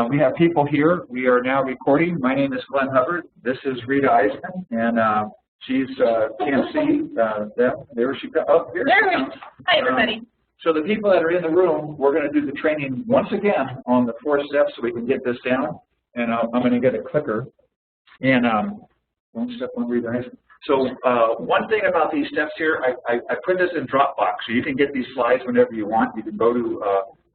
We have people here. We are now recording. My name is Glen Hubbard. This is Rita Eismann, and she's can't see them. There she goes. Oh, here she comes. Hi, everybody. So the people that are in the room, we're going to do the training once again on the 4 steps so we can get this down. And I'm going to get a clicker. And one step, one Rita. So one thing about these steps here, I put this in Dropbox, so you can get these slides whenever you want. You can go to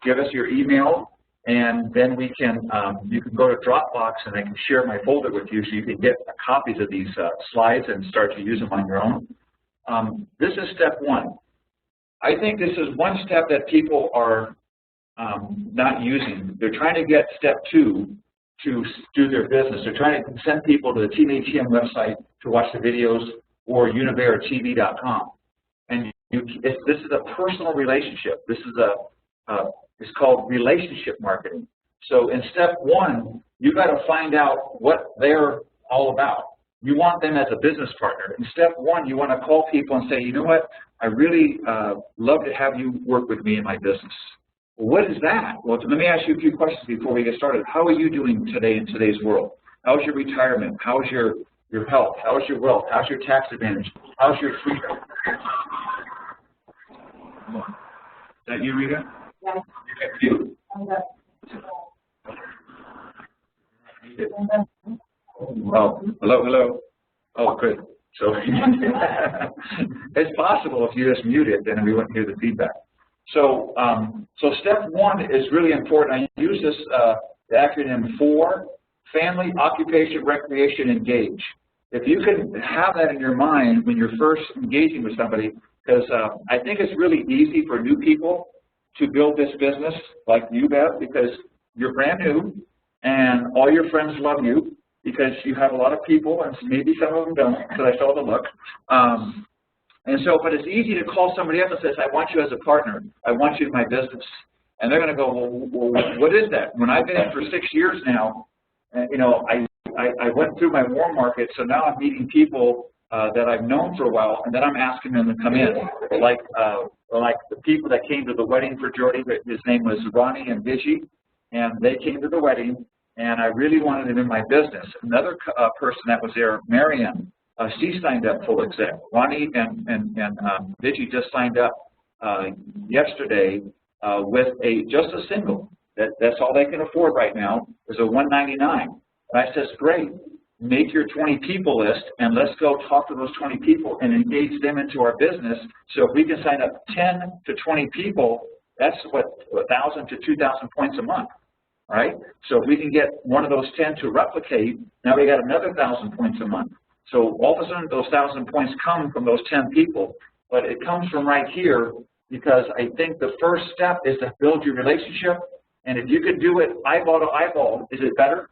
give us your email, and then we can you can go to Dropbox, and I can share my folder with you, so you can get copies of these slides and start to use them on your own. This is step 1. I think this is one step that people are not using. They're trying to get step 2 to do their business. They're trying to send people to the TeamATM website to watch the videos or UniveraTV.com. And this is a personal relationship. This is it's called relationship marketing. So in step 1, you got to find out what they're all about. You want them as a business partner. In step 1, you want to call people and say, you know what, I really love to have you work with me in my business. What is that? Well, let me ask you a few questions before we get started. How are you doing today in today's world? How's your retirement? How's your health? How's your wealth? How's your tax advantage? How's your freedom? Is that you, Rita? Yes. Okay, you. Oh, hello. Oh, good. So it's possible if you just mute it, then we wouldn't hear the feedback. So, so step 1 is really important. I use this the acronym FOR: Family, Occupation, Recreation, Engage. If you can have that in your mind when you're first engaging with somebody, because I think it's really easy for new people to build this business like you have, because you're brand new and all your friends love you because you have a lot of people, and maybe some of them don't, because I saw the look. And so, but it's easy to call somebody up and say, I want you as a partner. I want you in my business. And they're going to go, well, what is that? When I've been in for 6 years now, you know, I went through my warm market, so now I'm meeting people that I've known for a while, and then I'm asking them to come in. Like the people that came to the wedding for Jordy, his name was Ronnie and Vigi, and they came to the wedding, and I really wanted them in my business. Another person that was there, Marianne, she signed up full exec. Ronnie and Vigi just signed up yesterday with just a single. That's all they can afford right now is a $199. And I says, great, make your 20 people list, and let's go talk to those 20 people and engage them into our business. So if we can sign up 10 to 20 people, that's what, 1,000 to 2,000 points a month, right? So if we can get one of those 10 to replicate, now we got another 1,000 points a month. So all of a sudden, those 1,000 points come from those 10 people, but it comes from right here, because I think the first step is to build your relationship, and if you could do it eyeball to eyeball, is it better?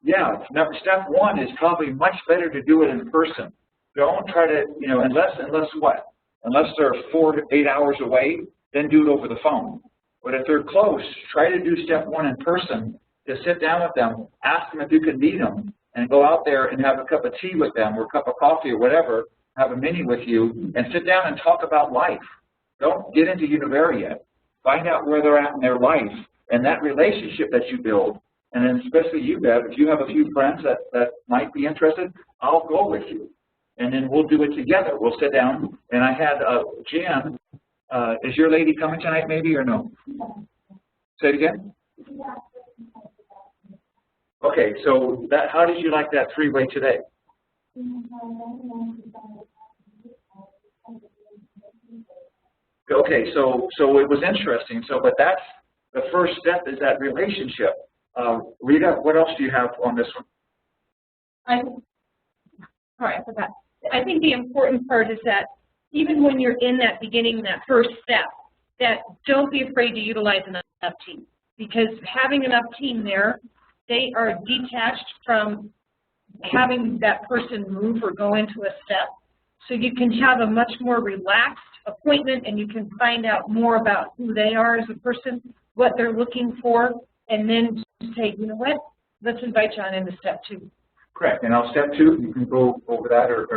Yeah. Step 1 is probably much better to do it in person. Don't try to, you know, unless what? Unless they're 4 to 8 hours away, then do it over the phone. But if they're close, try to do step 1 in person, to sit down with them, ask them if you can meet them, and go out there and have a cup of tea with them or a cup of coffee or whatever, have a mini with you, and sit down and talk about life. Don't get into Univera yet. Find out where they're at in their life and that relationship that you build. And then especially you, Bev, if you have a few friends that might be interested, I'll go with you. And then we'll do it together. We'll sit down. And I had Jan, is your lady coming tonight maybe or no? Say it again? Okay, so how did you like that 3-way today? Okay, so it was interesting. So, but that's the first step, is that relationship. Rita, what else do you have on this one? Sorry, I forgot. I think the important part is that even when you're in that beginning, that first step, that don't be afraid to utilize enough team, because having enough team there, they are detached from having that person move or go into a step. So you can have a much more relaxed appointment, and you can find out more about who they are as a person, what they're looking for, and then say, you know what, let's invite you on into step 2. Correct. And now step 2, you can go over that or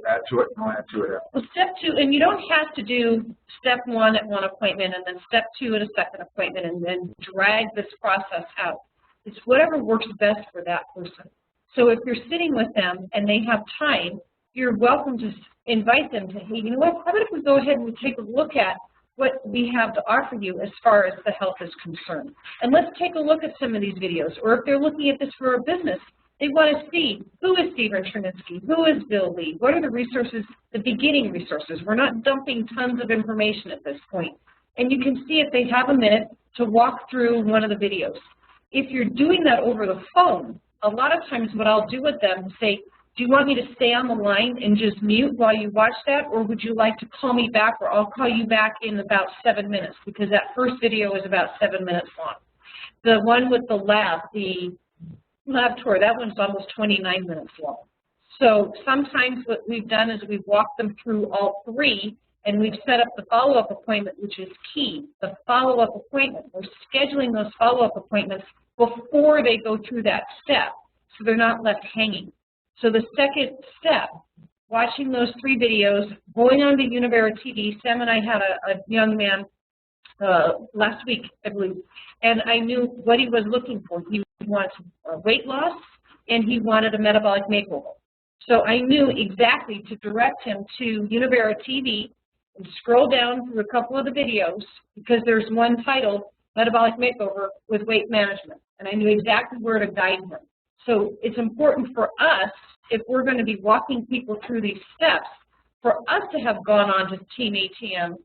add to it, and I'll add to it. Well, step 2, and you don't have to do step 1 at one appointment and then step 2 at a second appointment and then drag this process out. It's whatever works best for that person. So if you're sitting with them and they have time, you're welcome to invite them to, hey, you know what, how about if we go ahead and we take a look at what we have to offer you as far as the health is concerned. And let's take a look at some of these videos. Or if they're looking at this for a business, they want to see who is Stephen Chernitzky, who is Bill Lee, what are the resources, the beginning resources. We're not dumping tons of information at this point. And you can see if they have a minute to walk through one of the videos. If you're doing that over the phone, a lot of times what I'll do with them is say, do you want me to stay on the line and just mute while you watch that, or would you like to call me back, or I'll call you back in about 7 minutes, because that first video is about 7 minutes long. The one with the lab tour, that one's almost 29 minutes long. So sometimes what we've done is we've walked them through all 3, and we've set up the follow-up appointment, which is key, the follow-up appointment. We're scheduling those follow-up appointments before they go through that step, so they're not left hanging. So the second step, watching those 3 videos, going on to Univera TV. Sam and I had a young man last week, I believe, and I knew what he was looking for. He wanted weight loss, and he wanted a metabolic makeover. So I knew exactly to direct him to Univera TV and scroll down through a couple of the videos, because there's one titled Metabolic Makeover with Weight Management, and I knew exactly where to guide him. So it's important for us, if we're going to be walking people through these steps, for us to have gone on to TeamATM,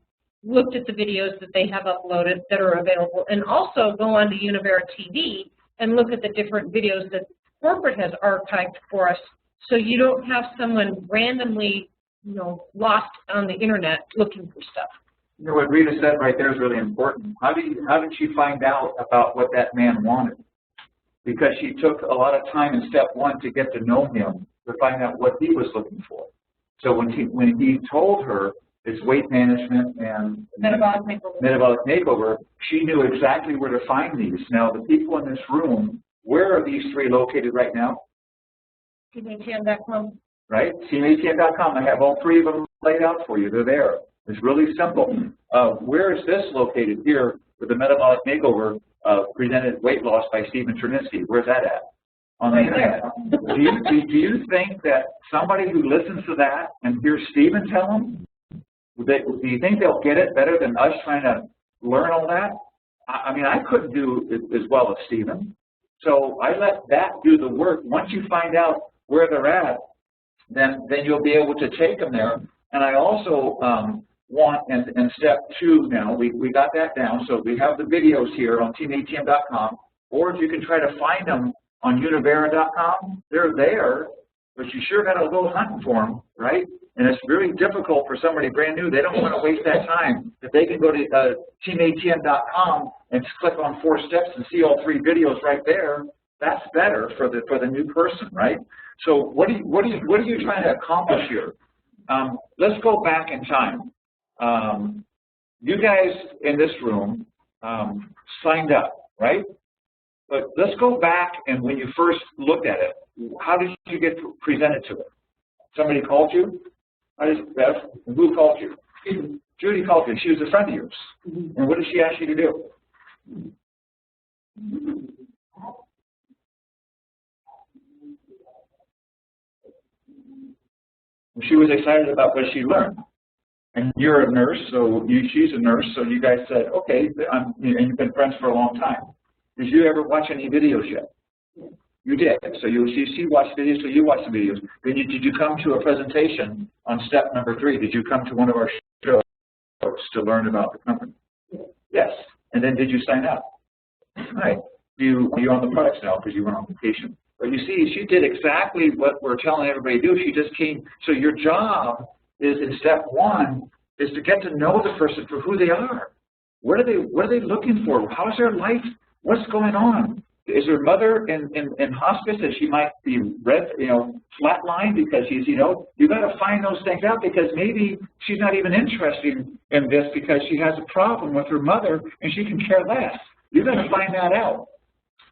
looked at the videos that they have uploaded that are available, and also go on to Univera TV and look at the different videos that corporate has archived for us, so you don't have someone randomly, lost on the internet looking for stuff. You know, what Rita said right there is really important. How did she find out about what that man wanted? Because she took a lot of time in step 1 to get to know him, to find out what he was looking for. So when he told her it's weight management and metabolic makeover, she knew exactly where to find these. Now, the people in this room, where are these 3 located right now? TeamATM.com. Right? TeamATM.com. I have all 3 of them laid out for you. They're there. It's really simple. Where is this located here with the metabolic makeover? Presented weight loss by Stephen Chernitzky. Where's that at? On the internet. Do you think that somebody who listens to that and hears Stephen tell them, do you think they'll get it better than us trying to learn all that? I mean, I couldn't do it as well as Stephen. So I let that do the work. Once you find out where they're at, then you'll be able to take them there. And I also want, and step 2 now, we got that down, so we have the videos here on TeamATM.com, or if you can try to find them on Univera.com, they're there, but you sure got to go hunting for them, right? And it's really difficult for somebody brand new. They don't want to waste that time. If they can go to TeamATM.com and click on 4 steps and see all 3 videos right there, that's better for the new person, right? So what are you trying to accomplish here? Let's go back in time. You guys in this room signed up, right? But let's go back, and when you first looked at it, how did you get presented to it? Somebody called you? Beth, who called you? Judy called you. She was a friend of yours. And what did she ask you to do? She was excited about what she learned. And you're a nurse, so she's a nurse, so you guys said, okay, and you've been friends for a long time. Did you ever watch any videos yet? You did. So she watched videos, so you watched the videos. Then did you come to a presentation on step number 3? Did you come to one of our shows to learn about the company? Yes. And then did you sign up? All right. You're on the products now because you went on vacation. But you see, she did exactly what we're telling everybody to do. She just came. So your job is in step 1 is to get to know the person for who they are. What are they looking for? How's their life? What's going on? Is her mother in hospice that she might be flatlined because she's, you got to find those things out, because maybe she's not even interested in this because she has a problem with her mother and she can care less. You got to find that out.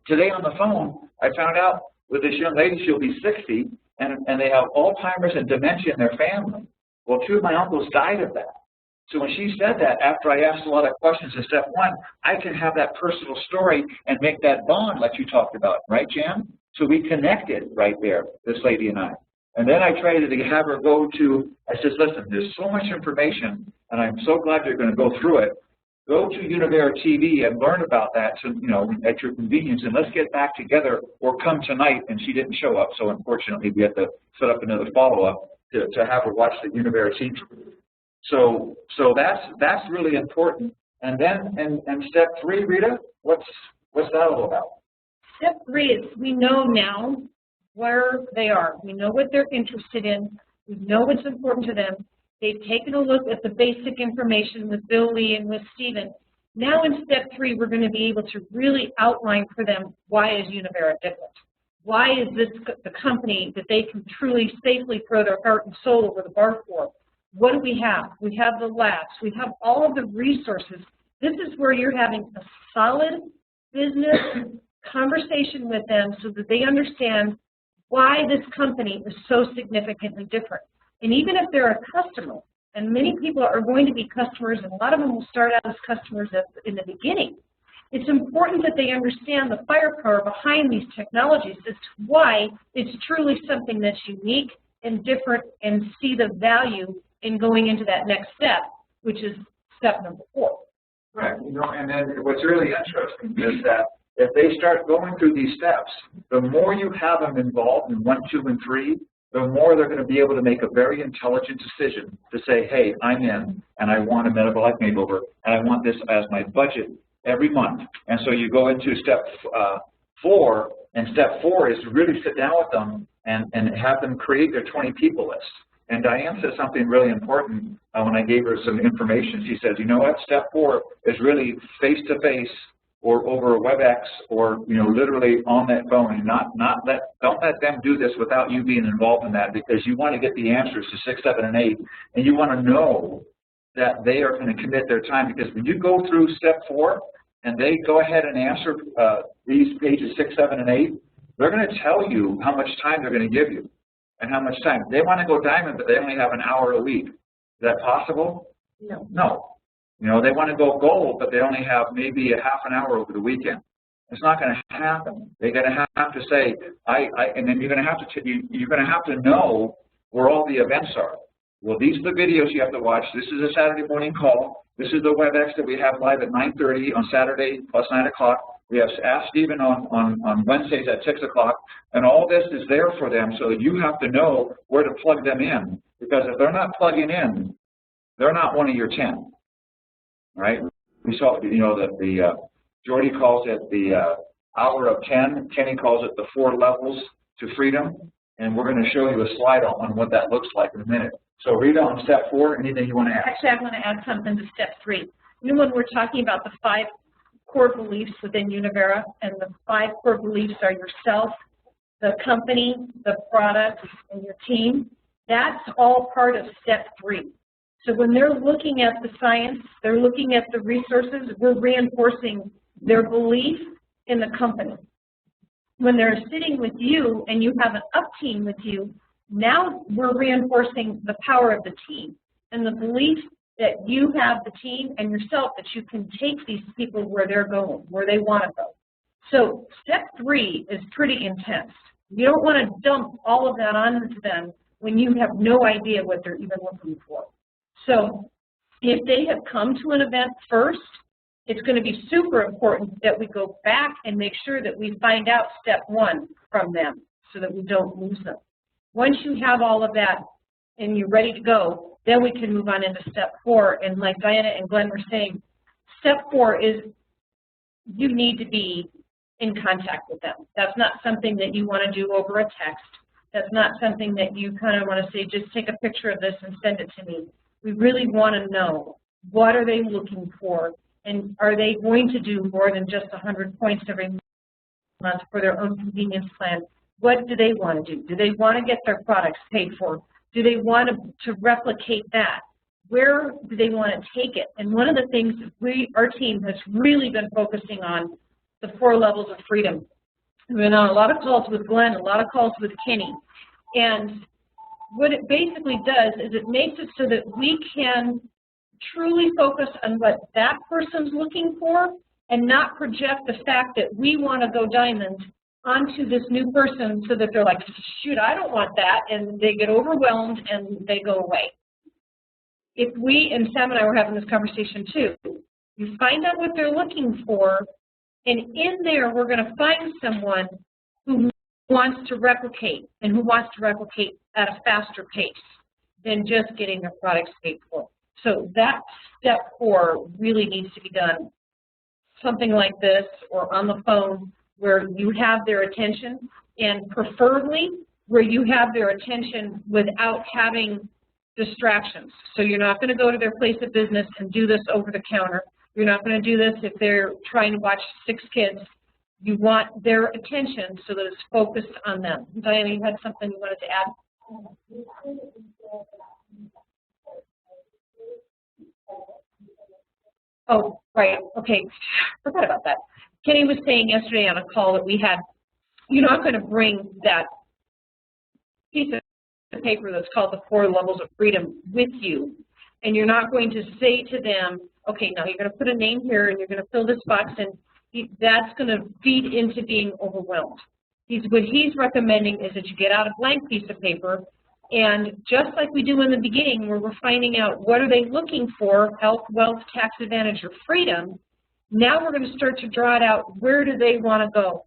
Today on the phone, I found out with this young lady, she'll be 60, and they have Alzheimer's and dementia in their family. Well, 2 of my uncles died of that. So when she said that, after I asked a lot of questions in step 1, I can have that personal story and make that bond like you talked about, right, Jan? So we connected right there, this lady and I. And then I tried to have her go to, I said, listen, there's so much information, and I'm so glad you're going to go through it. Go to Univera TV and learn about that, so, you know, at your convenience, and let's get back together or come tonight. And she didn't show up, so unfortunately we had to set up another follow-up to have her watch the Univera TV. So that's really important. And then and step 3, Rita, what's that all about? Step 3 is we know now where they are. We know what they're interested in. We know what's important to them. They've taken a look at the basic information with Bill Lee and with Stephen. Now in step 3, we're going to be able to really outline for them why is Univera different. Why is this the company that they can truly safely throw their heart and soul over the bar for? What do we have? We have the labs. We have all of the resources. This is where you're having a solid business conversation with them so that they understand why this company is so significantly different. And even if they're a customer, and many people are going to be customers, and a lot of them will start out as customers in the beginning, it's important that they understand the firepower behind these technologies as to why it's truly something that's unique and different, and see the value in going into that next step, which is step number 4. Right. You know, and then what's really interesting is that if they start going through these steps, the more you have them involved in 1, 2, and 3, the more they're going to be able to make a very intelligent decision to say, hey, I'm in, and I want a metabolic makeover, and I want this as my budget every month. And so you go into step 4, and step 4 is to really sit down with them and have them create their 20 people list. And Diane said something really important when I gave her some information. She says, you know what, step 4 is really face-to-face or over a WebEx or, you know, literally on that phone. And don't let them do this without you being involved in that, because you want to get the answers to 6, 7, and 8, and you want to know that they are going to commit their time. Because when you go through step 4 and they go ahead and answer these pages 6, 7, and 8, they're going to tell you how much time they're going to give you and how much time. They want to go diamond, but they only have an hour a week. Is that possible? No. No. You know, they want to go gold, but they only have maybe a half an hour over the weekend. It's not going to happen. They're going to have to say, and then you're going to have to know where all the events are. Well, these are the videos you have to watch. This is a Saturday morning call. This is the WebEx that we have live at 9:30 on Saturday plus 9 o'clock. We have Ask Stephen on Wednesdays at 6 o'clock. And all this is there for them, so you have to know where to plug them in. Because if they're not plugging in, they're not one of your 10. Right? We saw, you know, that the Jordy calls it the hour of 10. Kenny calls it the 4 levels to freedom. And we're going to show you a slide on what that looks like in a minute. So Rita, on step 4, anything you want to add? Actually, I want to add something to step 3. You know, when we're talking about the 5 core beliefs within Univera, and the 5 core beliefs are yourself, the company, the product, and your team, that's all part of step 3. So when they're looking at the science, they're looking at the resources, we're reinforcing their belief in the company. When they're sitting with you and you have an up team with you, now we're reinforcing the power of the team and the belief that you have the team and yourself, that you can take these people where they're going, where they want to go. So step 3 is pretty intense. You don't want to dump all of that onto them when you have no idea what they're even looking for. So if they have come to an event first, it's going to be super important that we go back and make sure that we find out step 1 from them so that we don't lose them. Once you have all of that and you're ready to go, then we can move on into step 4. And like Diana and Glenn were saying, step 4 is you need to be in contact with them. That's not something that you want to do over a text. That's not something that you kind of want to say, just take a picture of this and send it to me. We really want to know, what are they looking for? And are they going to do more than just 100 points every month for their own convenience plan? What do they want to do? Do they want to get their products paid for? Do they want to replicate that? Where do they want to take it? And one of the things our team has really been focusing on, the 4 levels of freedom. I've been on a lot of calls with Glen, a lot of calls with Kenny. And what it basically does is it makes it so that we can truly focus on what that person's looking for and not project the fact that we want to go diamond onto this new person so that they're like, shoot, I don't want that, and they get overwhelmed and they go away. If we, and Sam and I were having this conversation too, you find out what they're looking for, and in there we're going to find someone who wants to replicate and who wants to replicate at a faster pace than just getting their products paid for. So that step 4 really needs to be done something like this or on the phone where you have their attention, and preferably where you have their attention without having distractions. So you're not going to go to their place of business and do this over the counter. You're not going to do this if they're trying to watch 6 kids. You want their attention so that it's focused on them. Diana, you had something you wanted to add? Oh, right. Okay. Forgot about that. Kenny was saying yesterday on a call that we had, you're not going to bring that piece of paper that's called the 4 levels of freedom with you. And you're not going to say to them, okay, now you're going to put a name here and you're going to fill this box, and that's going to feed into being overwhelmed. What he's recommending is that you get out a blank piece of paper, and just like we do in the beginning where we're finding out what are they looking for, health, wealth, tax advantage, or freedom, now we're going to start to draw it out. Where do they want to go?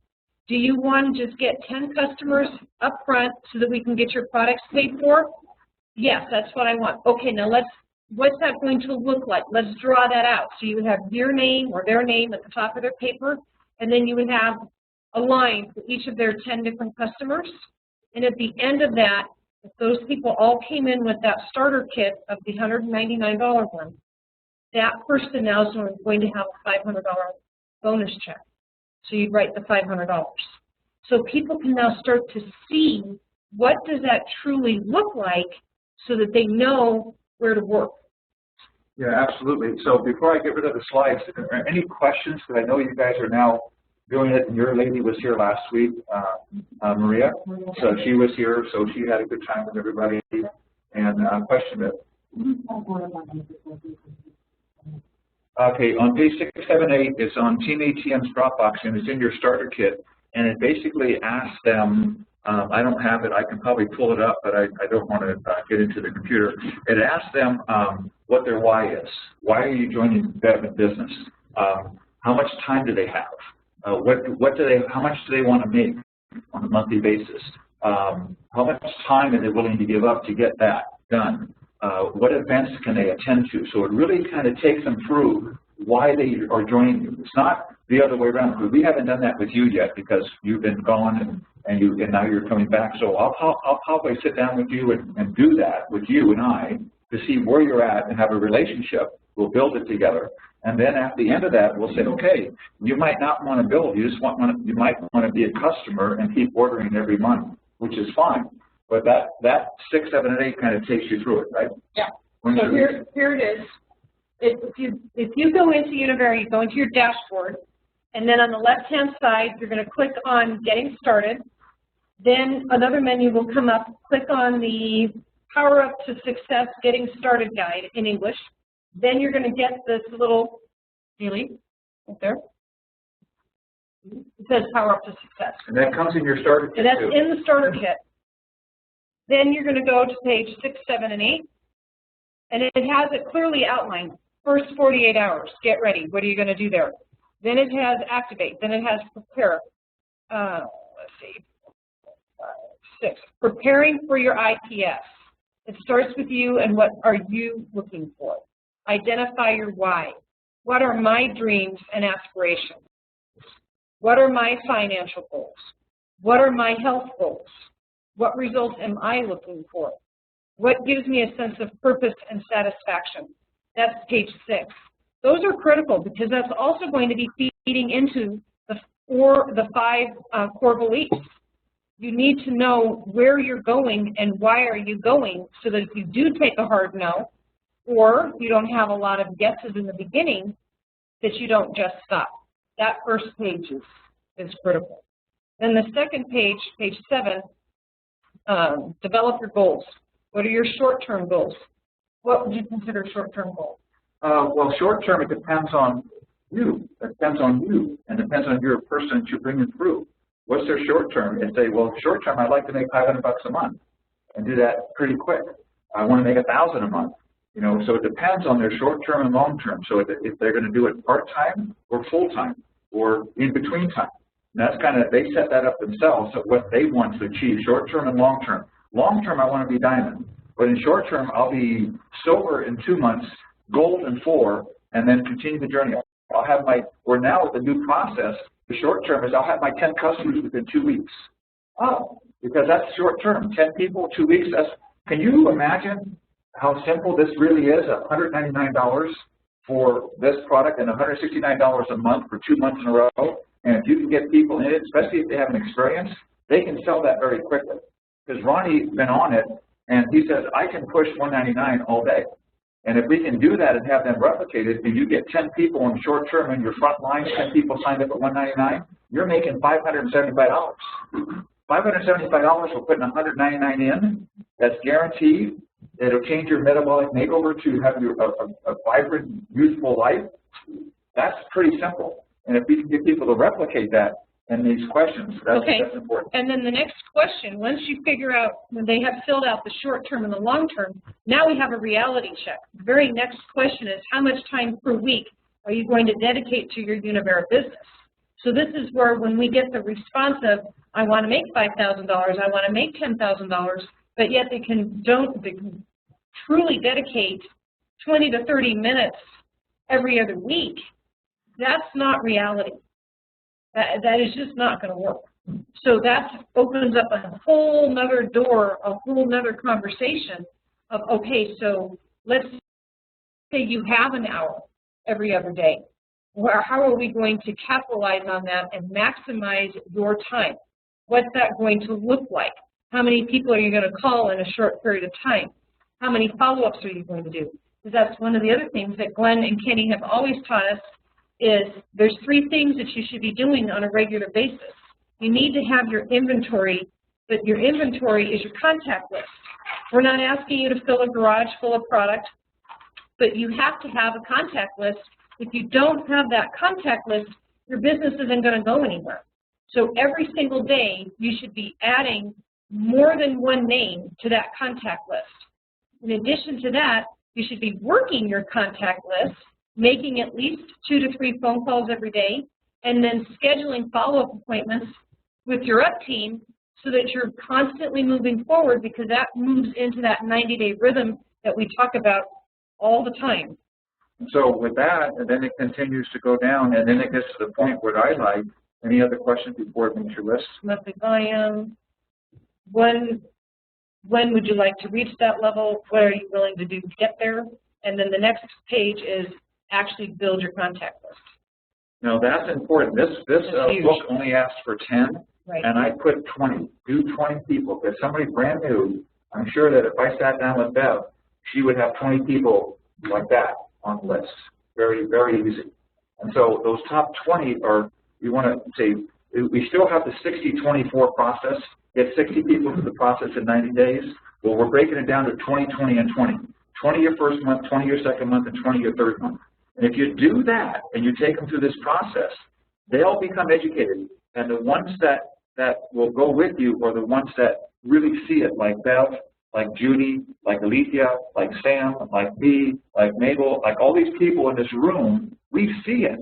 Do you want to just get 10 customers up front so that we can get your products paid for? Yes, that's what I want. Okay, now what's that going to look like? Let's draw that out. So you would have your name or their name at the top of their paper, and then you would have a line for each of their 10 different customers. And at the end of that, if those people all came in with that starter kit of the $199 one, that person now is going to have a $500 bonus check. So you'd write the $500. So people can now start to see what does that truly look like so that they know where to work. Yeah, absolutely. So before I get rid of the slides, are there any questions? Because I know you guys are now doing it, and your lady was here last week, Maria. So she was here, so she had a good time with everybody and questioned it. Okay, on page 678, it's on TeamATM's Dropbox, and it's in your starter kit, and it basically asks them, I don't have it, I can probably pull it up, but I don't want to get into the computer. It asks them what their why is. Why are you joining the business? How much time do they have? How much do they want to make on a monthly basis? How much time are they willing to give up to get that done? What events can they attend to? So it really kind of takes them through why they are joining you. It's not the other way around, because we haven't done that with you yet because you've been gone and now you're coming back. So I'll probably sit down with you and do that with you and I to see where you're at and have a relationship. We'll build it together. And then at the end of that, we'll say, okay, you might not want to build. You might want to be a customer and keep ordering every month, which is fine. But that 6, 7, and 8 kind of takes you through it, right? Yeah. So here it is. If you go into Univera, you go into your dashboard, and then on the left-hand side, you're going to click on Getting Started. Then another menu will come up. Click on the Power Up to Success Getting Started Guide in English. Then you're going to get this little delete right there. It says Power Up to Success. And that comes in your starter kit, and that's too. In the starter kit. Then you're going to go to page 6, 7, and 8, and it has it clearly outlined. First 48 hours, get ready. What are you going to do there? Then it has activate. Then it has prepare. Let's see, 6. Preparing for your IPS. It starts with you and what are you looking for. Identify your why. What are my dreams and aspirations? What are my financial goals? What are my health goals? What results am I looking for? What gives me a sense of purpose and satisfaction? That's page 6. Those are critical because that's also going to be feeding into the 5 core beliefs. You need to know where you're going and why are you going so that if you do take a hard no, or you don't have a lot of yeses in the beginning, that you don't just stop. That first page is critical. Then the second page, page 7, develop your goals. What are your short-term goals? What would you consider short-term goals? Well, short-term, it depends on you. It depends on you, and depends on your person that you're bringing through. What's their short-term? They say, well, short-term, I'd like to make $500 a month and do that pretty quick. I want to make $1,000 a month. You know, so it depends on their short-term and long-term. So if they're going to do it part-time or full-time or in between time. And that's kind of, they set that up themselves of what they want to achieve, short-term and long-term. Long-term, I want to be diamond. But in short-term, I'll be silver in 2 months, gold in 4, and then continue the journey. I'll have my, or now with the new process, the short-term is I'll have my 10 customers within 2 weeks. Oh, because that's short-term, 10 people, 2 weeks. That's, can you imagine how simple this really is? $199 for this product and $169 a month for 2 months in a row. And if you can get people in it, especially if they have an experience, they can sell that very quickly. Because Ronnie's been on it, and he says, I can push $199 all day. And if we can do that and have them replicated, and you get 10 people in short term in your front line, 10 people signed up at $199, you're making $575. $575 for putting $199 in, that's guaranteed. It'll change your metabolic makeover to have a vibrant, youthful life. That's pretty simple. And if we can get people to replicate that in these questions, that's important. And then the next question, once you figure out, when they have filled out the short term and the long term, now we have a reality check. The very next question is, how much time per week are you going to dedicate to your Univera business? So this is where, when we get the response of, I want to make $5,000, I want to make $10,000, but yet they can truly dedicate 20 to 30 minutes every other week, that's not reality. That is just not going to work. So that opens up a whole nother door, a whole nother conversation of, okay, so let's say you have an hour every other day. How are we going to capitalize on that and maximize your time? What's that going to look like? How many people are you going to call in a short period of time? How many follow-ups are you going to do? Because that's one of the other things that Glen and Kenny have always taught us, is there's 3 things that you should be doing on a regular basis. You need to have your inventory, but your inventory is your contact list. We're not asking you to fill a garage full of product, but you have to have a contact list. If you don't have that contact list, your business isn't going to go anywhere. So every single day, you should be adding more than one name to that contact list. In addition to that, you should be working your contact list, making at least 2 to 3 phone calls every day, and then scheduling follow-up appointments with your up team so that you're constantly moving forward, because that moves into that 90-day rhythm that we talk about all the time. So with that, and then it continues to go down, and then it gets to the point where I like. Any other questions before it makes your list? Monthly volume. When would you like to reach that level? What are you willing to do to get there? And then the next page is actually build your contact list. No, that's important. This book only asks for 10, right, and I put 20. Do 20 people. If somebody brand new, I'm sure that if I sat down with Bev, she would have 20 people like that on the list. Very, very easy. And so those top 20 are, you want to say, we still have the 60-24 process. Get 60 people through the process in 90 days. Well, we're breaking it down to 20, 20, and 20. 20 your first month, 20 your second month, and 20 your third month. And if you do that and you take them through this process, they'll become educated. And the ones that will go with you are the ones that really see it, like Bev, like Judy, like Alethea, like Sam, like me, like Mabel, like all these people in this room, we see it.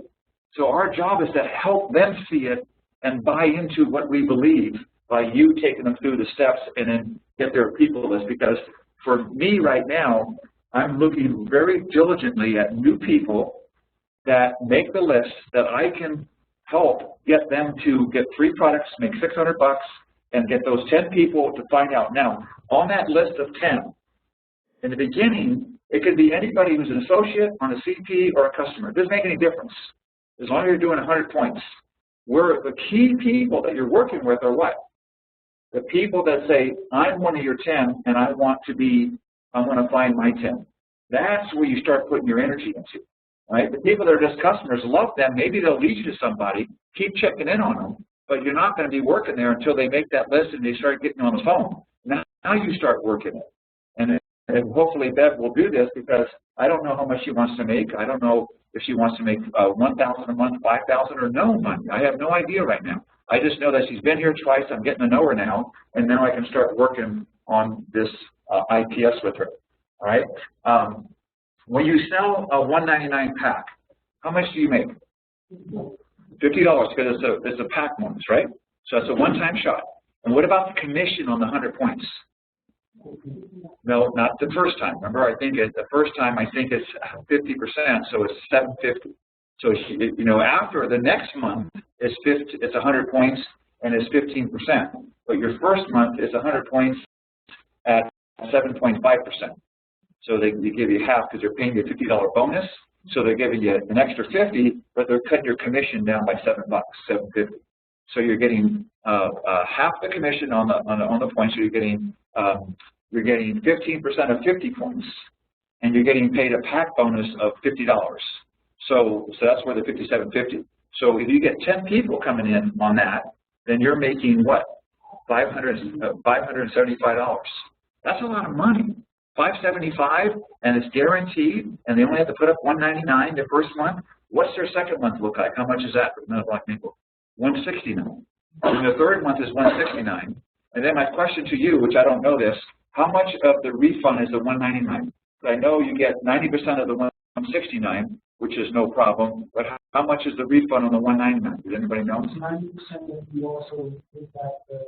So our job is to help them see it and buy into what we believe by you taking them through the steps and then get their people list. Because for me right now, I'm looking very diligently at new people that make the list that I can help get them to get 3 products, make $600, and get those 10 people to find out. Now, on that list of 10, in the beginning, it could be anybody who's an associate, on a CP, or a customer. It doesn't make any difference, as long as you're doing 100 points. Where the key people that you're working with are what? The people that say, I'm one of your 10, and I want to find my 10. That's where you start putting your energy into, right? The people that are just customers, love them. Maybe they'll lead you to somebody. Keep checking in on them. but you're not going to be working there until they make that list and they start getting on the phone. Now you start working it. And hopefully Bev will do this, because I don't know how much she wants to make. I don't know if she wants to make $1,000 a month, $5,000, or no money. I have no idea right now. I just know that she's been here twice. I'm getting to know her now, and now I can start working on this IPS with her. All right. When you sell a $199 pack, how much do you make? $50, because it's a pack bonus, right? So it's a one-time shot. And what about the commission on the 100 points? No, not the first time. Remember, I think the first time I think it's 50%, so it's $750. So you know, after the next month is 50, it's 100 points and it's 15%. But your first month is 100 points at 7.5%. So they give you half because they're paying you a $50 bonus. So they're giving you an extra 50, but they're cutting your commission down by $7, $7.50. So you're getting half the commission on the points. So you're getting 15% of 50 points, and you're getting paid a pack bonus of $50. So that's where the $57.50. So if you get 10 people coming in on that, then you're making what? $575. That's a lot of money. $575, and it's guaranteed, and they only have to put up $199 the first month. What's their second month look like? How much is that for metabolic makeover? $169. And the third month is $169. And then my question to you, which I don't know this, how much of the refund is the $199? I know you get 90% of the $169, which is no problem, but how much is the refund on the $199? Does anybody know? 90% of you also take back the.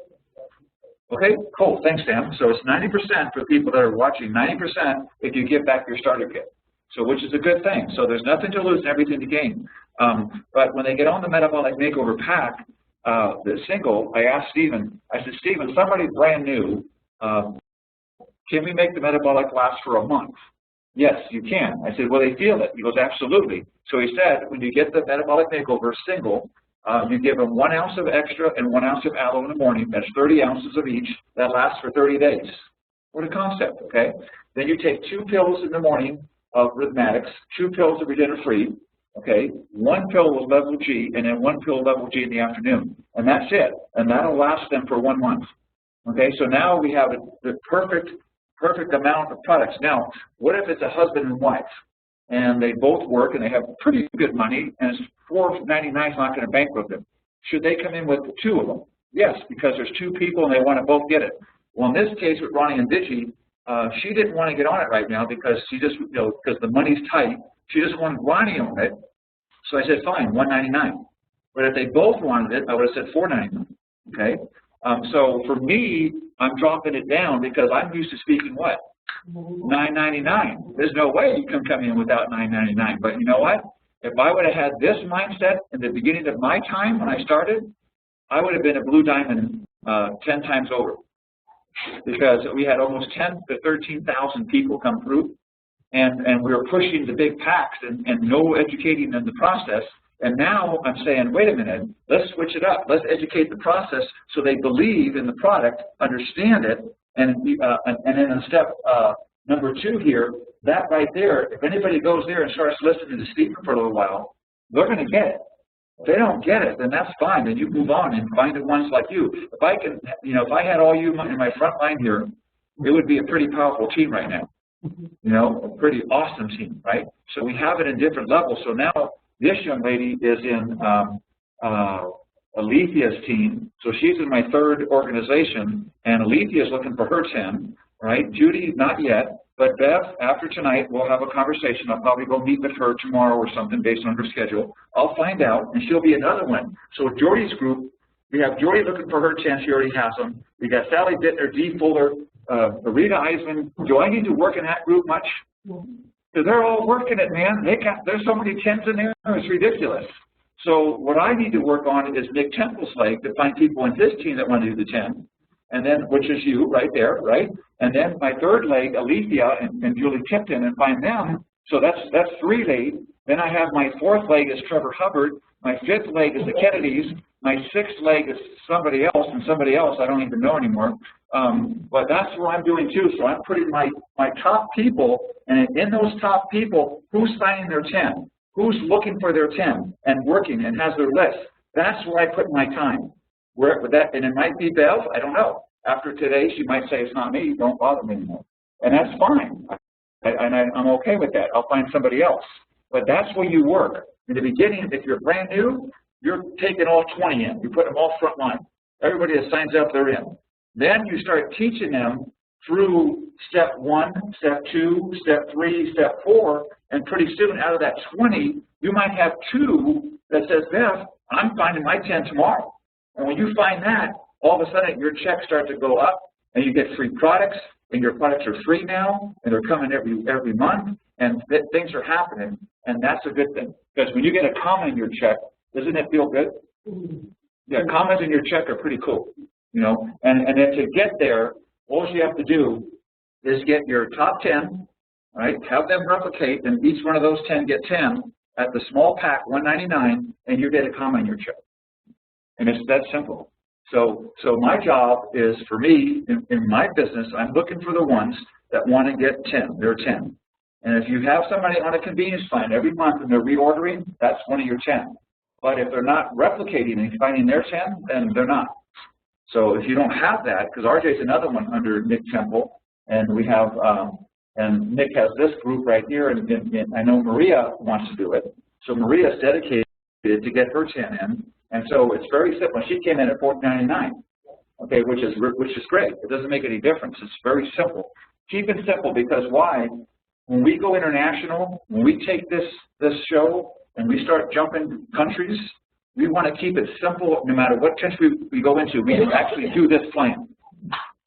Okay, cool. Thanks, Sam. So it's 90% for people that are watching, 90% if you give back your starter kit. So which is a good thing. So there's nothing to lose and everything to gain. But when they get on the metabolic makeover pack, the single, I asked Stephen, I said, Stephen, somebody brand new, can we make the metabolic last for a month? Yes, you can. I said, will they feel it? He goes, absolutely. So he said, when you get the metabolic makeover single, you give them 1 ounce of extra and 1 ounce of aloe in the morning. That's 30 ounces of each. That lasts for 30 days. What a concept, okay? Then you take 2 pills in the morning of rhythmatics, 2 pills of Regener-Free, okay? 1 pill of level G, and then 1 pill of level G in the afternoon. And that's it. And that'll last them for 1 month. Okay, so now we have the perfect amount of products. Now, what if it's a husband and wife, and they both work and they have pretty good money, and it's $4.99 is not going to bankrupt them? Should they come in with 2 of them? Yes, because there's 2 people and they want to both get it. Well, in this case with Ronnie and Digi, she didn't want to get on it right now because she just, you know, because the money's tight. She just wanted Ronnie on it. So I said, fine, $199. But if they both wanted it, I would have said $4.99. Okay. So for me, I'm dropping it down because I'm used to speaking what? $9.99. There's no way you can come in without $9.99. But you know what? If I would have had this mindset in the beginning of my time when I started, I would have been a blue diamond 10 times over, because we had almost 10 to 13,000 people come through, and we were pushing the big packs and no educating in the process. And now I'm saying, wait a minute, let's switch it up. Let's educate the process so they believe in the product, understand it, and then in step number 2 here, that right there, if anybody goes there and starts listening to Stephen for a little while, they're going to get it. If they don't get it, then that's fine. Then you move on and find the ones like you. If I can, you know, if I had all you in my front line here, it would be a pretty powerful team right now. You know, a pretty awesome team, right? So we have it in different levels. So now this young lady is in Alethea's team. So she's in my 3rd organization, and Alethea is looking for her 10, right? Judy, not yet. But Beth, after tonight, we'll have a conversation. I'll probably go meet with her tomorrow or something based on her schedule. I'll find out, and she'll be another one. So Jordy's group, we have Jordy looking for her 10. She already has them. We got Sally Bittner, Dee Fuller, Rita Eismann. Do I need to work in that group much? Because they're all working it, man. There's so many 10s in there, it's ridiculous. So what I need to work on is Nick Temple's leg to find people in his team that want to do the 10. And then, which is you right there, right? And then my 3rd leg, Alethea and Julie Tipton, and find them. So that's 3 legs. Then I have my 4th leg is Trevor Hubbard. My 5th leg is the Kennedys. My 6th leg is somebody else, and somebody else I don't even know anymore. But that's what I'm doing too. So I'm putting my top people, and in those top people, who's finding their 10? Who's looking for their 10 and working and has their list? That's where I put my time. Where with that, and it might be Bev, I don't know. After today, she might say, it's not me, don't bother me anymore. And that's fine. I'm okay with that. I'll find somebody else. But that's where you work. In the beginning, if you're brand new, you're taking all 20 in. You put them all front line. Everybody that signs up, they're in. Then you start teaching them through step 1, step 2, step 3, step 4, and pretty soon out of that 20, you might have 2 that says, Beth, I'm finding my 10 tomorrow. And when you find that, all of a sudden your checks start to go up, and you get free products, and your products are free now, and they're coming every month, and things are happening, and that's a good thing. Because when you get a comment in your check, doesn't it feel good? Yeah, comments in your check are pretty cool, you know. And then to get there, all you have to do is get your top 10, right? Have them replicate, and each one of those 10 get 10 at the small pack, $1.99, and you get a comment in your check. And it's that simple. So my job is, for me, in my business, I'm looking for the ones that want to get 10. They're 10. And if you have somebody on a convenience plan every month and they're reordering, that's one of your 10. But if they're not replicating and finding their 10, then they're not. So if you don't have that, because RJ's another one under Nick Temple, and we have, and Nick has this group right here, and I know Maria wants to do it. So Maria's dedicated to get her 10 in. And so it's very simple. She came in at $14.99, okay, which is great. It doesn't make any difference. It's very simple. Keep it simple, because why? When we go international, when we take this show and we start jumping countries, we want to keep it simple. No matter what country we go into, we actually do this plan.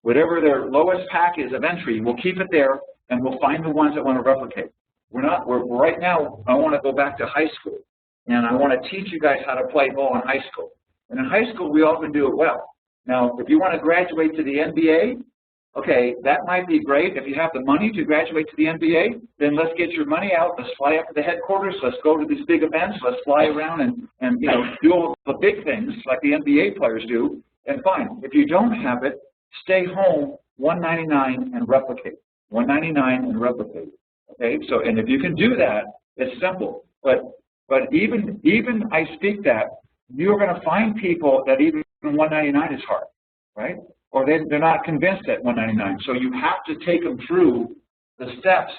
Whatever their lowest pack is of entry, we'll keep it there, and we'll find the ones that want to replicate. We're right now, I want to go back to high school. And I want to teach you guys how to play ball in high school. And in high school, we often do it well. Now, if you want to graduate to the NBA, okay, that might be great. If you have the money to graduate to the NBA, then let's get your money out. Let's fly up to the headquarters. Let's go to these big events. Let's fly around and you know, do all the big things like the NBA players do. And fine. If you don't have it, stay home, $1.99 and replicate. $1.99 and replicate. Okay, so, and if you can do that, it's simple. But even I speak that, you're going to find people that even $1.99 is hard, right? Or they're not convinced at $1.99. So you have to take them through the steps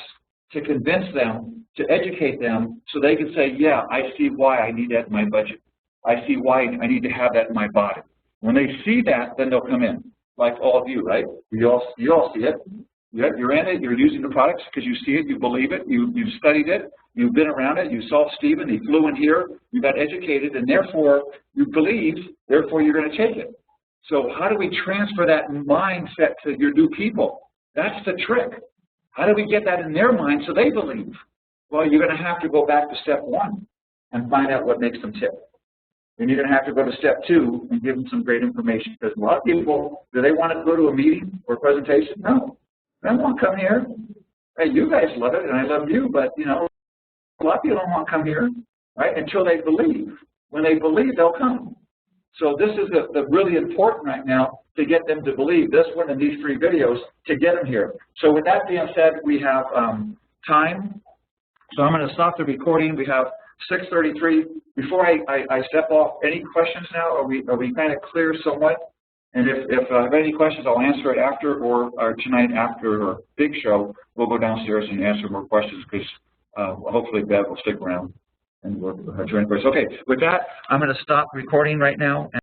to convince them, to educate them, so they can say, yeah, I see why I need that in my budget. I see why I need to have that in my body. When they see that, then they'll come in, like all of you, right? You all see it. You're in it. You're using the products because you see it, you believe it, you've studied it, you've been around it, you saw Stephen, he flew in here, you got educated, and therefore you believe, therefore you're going to take it. So how do we transfer that mindset to your new people? That's the trick. How do we get that in their mind so they believe? Well, you're going to have to go back to step 1 and find out what makes them tick. Then you're going to have to go to step 2 and give them some great information. Because a lot of people, do they want to go to a meeting or a presentation? No. They don't want to come here. Hey, you guys love it, and I love you, but, you know, a lot of people don't want to come here, right, until they believe. When they believe, they'll come. So this is the really important right now to get them to believe, this one and these 3 videos, to get them here. So with that being said, we have time. So I'm going to stop the recording. We have 6:33. Before I step off, any questions now? Are we kind of clear somewhat? And if I have any questions, I'll answer it after, or tonight after our big show, we'll go downstairs and answer more questions, because hopefully Bev will stick around and we'll join first. Okay, with that, I'm going to stop recording right now.